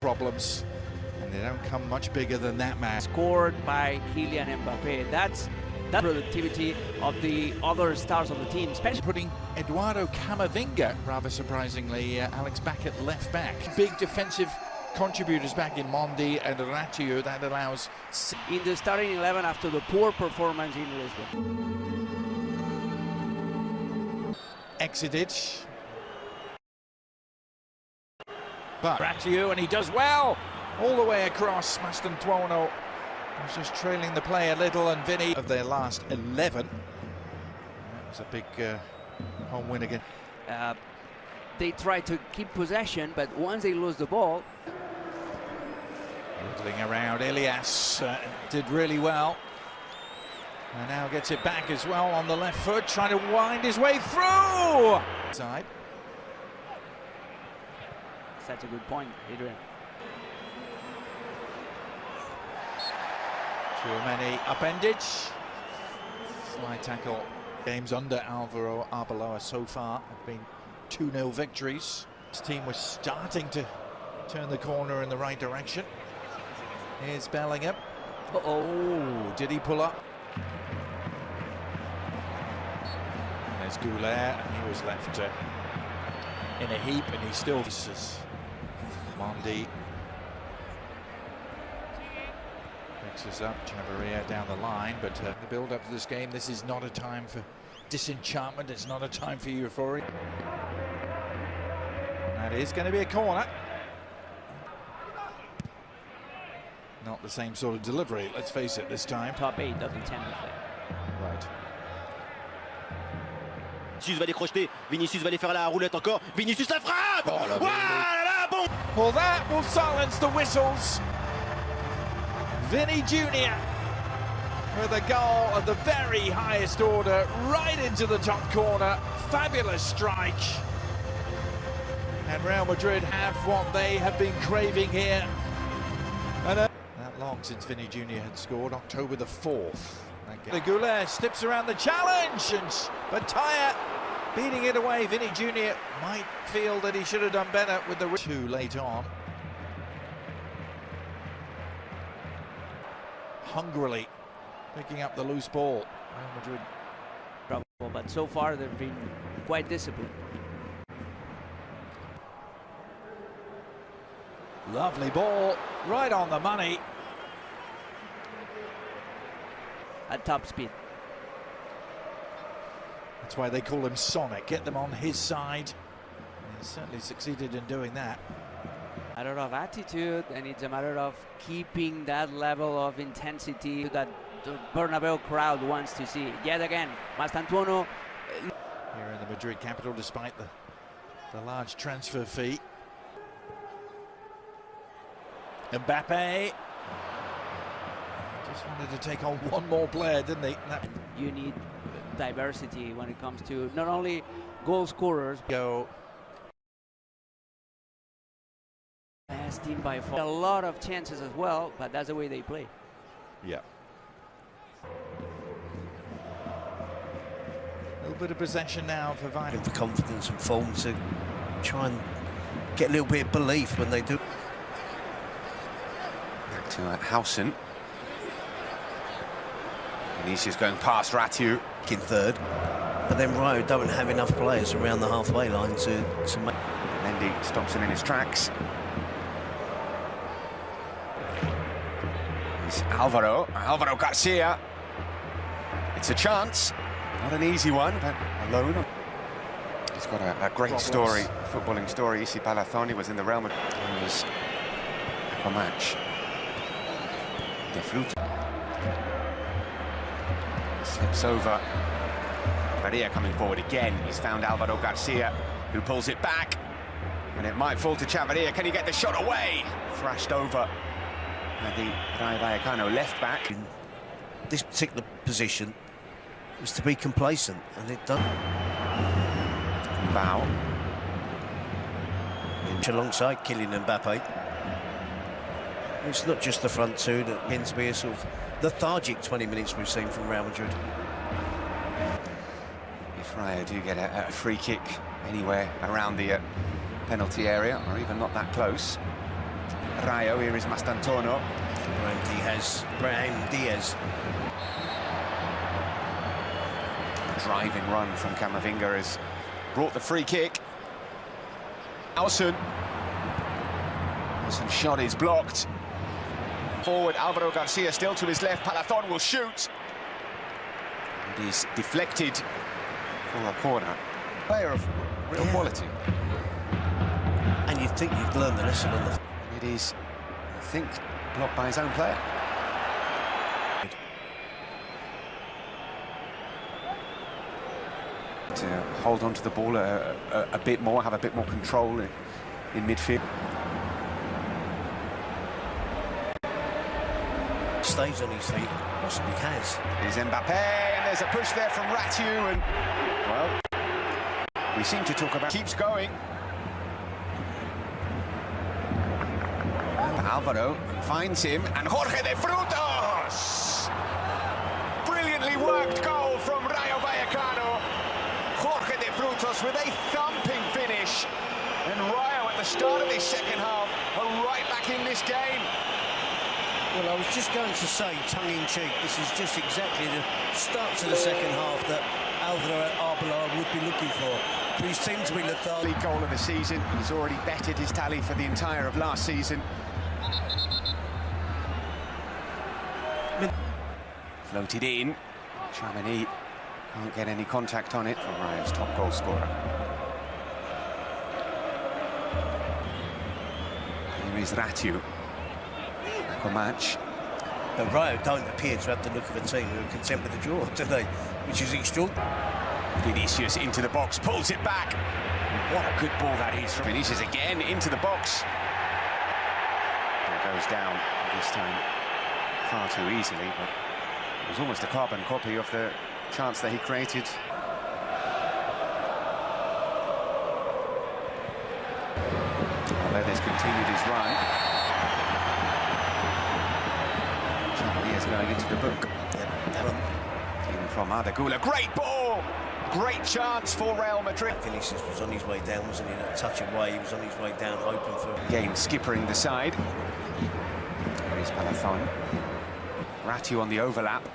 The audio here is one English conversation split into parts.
problems, and they don't come much bigger than that man. Scored by Kylian Mbappé. That's the productivity of the other stars of the team, especially putting Eduardo Camavinga, rather surprisingly, Alex, back at left back. Big defensive contributors back in Mondi and Rayo. That allows in the starting 11 after the poor performance in Lisbon. Exited. But Rayo, and he does well all the way across. Mastantuono was just trailing the play a little, and Vinny of their last 11. That was a big home win again. They try to keep possession, but once they lose the ball, dribbling around, Elias did really well, and now gets it back as well on the left foot, trying to wind his way through. Side. That's a good point, Adrian. Tchouaméni upended. Slide tackle. Games under Álvaro Arbeloa so far have been 2-0 victories. This team was starting to turn the corner in the right direction. Here's Bellingham. Oh, did he pull up? There's Goles, and he was left in a heap, and he still misses. Mondi mixes up Chavarria down the line, but the build up to this game, this is not a time for disenchantment, it's not a time for euphoria. And that is going to be a corner. Not the same sort of delivery, let's face it, this time. Top 8 doesn't tend to play. Right. Vinícius va décrocher, Vinícius va aller faire la roulette encore, Vinícius la frappe! Oh, voilà, bon! Well, that will silence the whistles. Vinny Júnior with a goal of the very highest order, right into the top corner. Fabulous strike. And Real Madrid have what they have been craving here. And that long since Vinny Júnior had scored, October the 4th. The Goles slips around the challenge, and Bataya beating it away. Vinny Júnior might feel that he should have done better with the too late on. Hungrily picking up the loose ball. Real Madrid. But so far they've been quite disciplined. Lovely ball, right on the money. At top speed. That's why they call him Sonic. Get them on his side. He certainly succeeded in doing that. A matter of attitude, and it's a matter of keeping that level of intensity that the Bernabeu crowd wants to see. Yet again, Mastantuono. Here in the Madrid capital, despite the large transfer fee. Mbappé. Just wanted to take on one more player, didn't they? You need diversity when it comes to not only goal scorers. Go. Best team by far. A lot of chances as well, but that's the way they play. Yeah. A little bit of possession now for Vinícius. Give the confidence and form to try and get a little bit of belief when they do. Back to Hausen. Vinícius going past Rayo. In third, but then Rayo don't have enough players around the halfway line to make. Mendy stops him in his tracks. It's Alvaro Garcia. It's a chance, not an easy one, but alone. He's got a great story, footballing story. Isi Palathoni was in the Real Madrid. It was a match. De Fruta. Slips over. Maria coming forward again. He's found Álvaro Garcia, who pulls it back. And it might fall to Chavarria. Can he get the shot away? Thrashed over by the Rayo Vallecano left back. In this particular position was to be complacent, and it doesn't. Bow. Alongside Kylian Mbappé. It's not just the front two that tends to be a sort of lethargic 20 minutes we've seen from Real Madrid. If Rayo do get a free kick anywhere around the penalty area, or even not that close, Rayo. Here is Mastantuono. Brahim Diaz. Driving run from Camavinga has brought the free kick. Alson shot is blocked. Forward, Álvaro Garcia still to his left. Palathon will shoot. It is deflected for a corner. Player of real quality. And you'd think you'd learn the lesson on the... It is, I think, blocked by his own player. To hold on to the ball a bit more, have a bit more control in midfield. Stays on his feet, possibly has. Is Mbappé, and there's a push there from Ratiu, and well, we seem to talk about keeps going. Álvaro finds him, and Jorge de Frutos! Brilliantly worked goal from Rayo Vallecano. Jorge de Frutos with a thumping finish, and Rayo at the start of this second half are right back in this game. Well, I was just going to say, tongue-in-cheek, this is just exactly the start to the second half that Álvaro Arbeloa would be looking for. But he seems to be lethargic. League goal of the season. He's already bettered his tally for the entire of last season. Floated in. Tchouaméni can't get any contact on it for Rayo's top goal scorer. Here is Ratiu. Match. But Rayo don't appear to have the look of a team who are content with the draw, do they? Which is extraordinary. Vinícius into the box, pulls it back. What a good ball that is from Vinícius again into the box. It goes down this time far too easily, but it was almost a carbon copy of the chance that he created. Valverde's continued his run. Going into the book. In from Ardagula, great ball! Great chance for Real Madrid. Vinícius was on his way down, wasn't he? That touch away, he was on his way down, hoping for... Game skippering the side. There is Palathon. Ratiu on the overlap.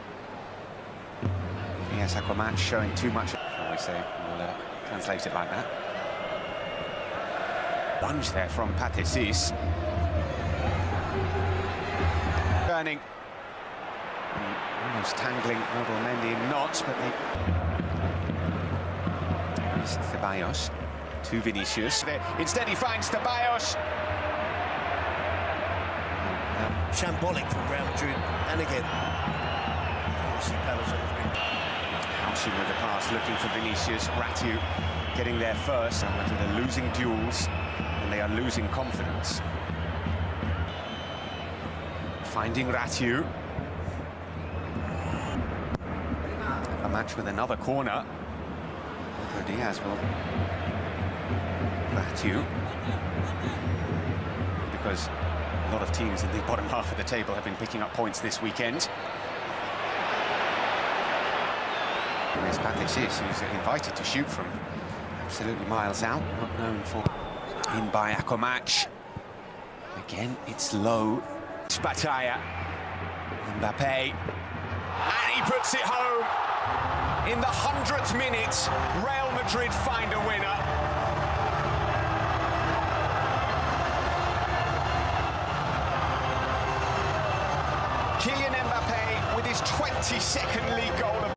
Yes, Aquamatch showing too much, shall we say. We'll translate it like that. Lunge there from Patesis. Burning. Almost tangling Mendy in knots, but they... There's Ceballos to Vinícius. Instead he finds Ceballos. Shambolic from Real Madrid, and again. Housen with the pass, looking for Vinícius. Ratiu getting there first. They're losing duels, and they are losing confidence. Finding Ratiu. A match with another corner. Diaz will... Ratiu. Because a lot of teams in the bottom half of the table have been picking up points this weekend. And there's Patesis, who's invited to shoot from absolutely miles out, not known for... In by Aquamatch. Again, it's low. Spataya. Mbappé. And he puts it home. In the 100th minute, Real Madrid find a winner. Kylian Mbappé with his 22nd league goal.